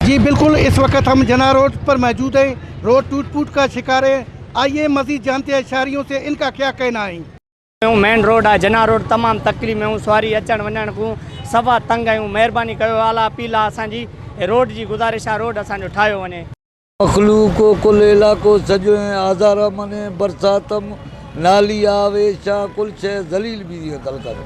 जी बिल्कुल, इस वक्त हम जना रोड पर मौजूद हैं। रोड टूट फूट का शिकार है। आइए मजीद जानते हैं शहरियों से इनका क्या कहना है। मेन रोड आहे जना रोड तमाम तकलीफ़ में सवारी अचण वञण को सवा तंग आहियूं। महिरबानी कयो आला अपील आहे असांजी रोड जी गुज़ारिश आहे, रोड असांजो ठाहियो वञे। मखलूको कुल इलाको सॼो आज़ार मने बरसातम नाली आवेशा कुल शइ ज़लील भी कल कर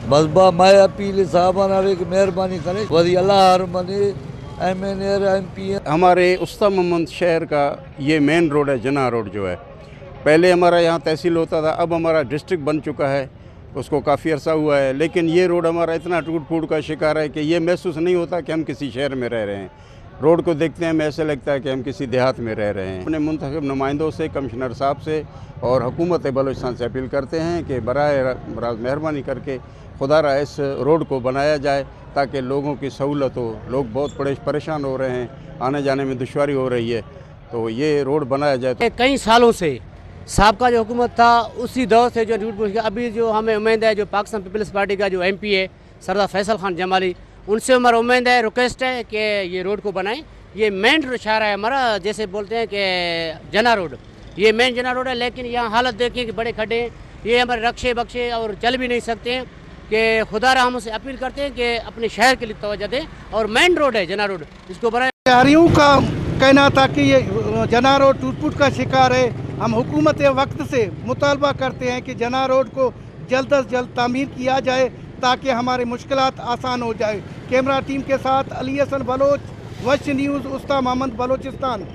बस बा मैं अपील साहबाना रे मेहरबानी करे वरी अल्लाह हर मने MNA MP। हमारे उस्ता मोहम्मद शहर का ये मेन रोड है, जना रोड जो है। पहले हमारा यहाँ तहसील होता था, अब हमारा डिस्ट्रिक्ट बन चुका है, उसको काफ़ी अरसा हुआ है। लेकिन ये रोड हमारा इतना टूट फूट का शिकार है कि ये महसूस नहीं होता कि हम किसी शहर में रह रहे हैं। रोड को देखते हैं हमें ऐसे लगता है कि हम किसी देहात में रह रहे हैं। अपने मुंतखब नुमाइंदों से, कमिश्नर साहब से और हुकूमत बलूचिस्तान से अपील करते हैं कि बराए रास्त मेहरबानी करके खुदारा इस रोड को बनाया जाए ताकि लोगों की सहूलत हो। लोग बहुत परेशान हो रहे हैं, आने जाने में दुश्वारी हो रही है, तो ये रोड बनाया जाए। कई सालों से साबका जो हुकूमत था उसी दौर से जो अभी जो हमें उम्मीद है, जो पाकिस्तान पीपल्स पार्टी का जो MP है सरदार फैसल खान जमाली, उनसे हमारा उम्मीद है, रिक्वेस्ट है कि ये रोड को बनाएं। ये मेन शहर है हमारा, जैसे बोलते हैं कि जना रोड, ये मेन जना रोड है। लेकिन यहाँ हालत देखिए कि बड़े खड्डे हैं, ये हमारे रक्षे बख्शे और चल भी नहीं सकते हैं। कि खुदारा हम उसे अपील करते हैं कि अपने शहर के लिए तवज्जो दें और मेन रोड है जना रोड, इसको बनाए। शहरियों का कहना था कि ये जना रोड टूट फूट का शिकार है। हम हुकूमत वक्त से मुतालबा करते हैं कि जना रोड को जल्द अज जल्द तामीर किया जाए ताकि हमारी मुश्किलात आसान हो जाए। कैमरा टीम के साथ अली हसन बलोच, वश न्यूज़, उस्ता मोहम्मद बलोचिस्तान।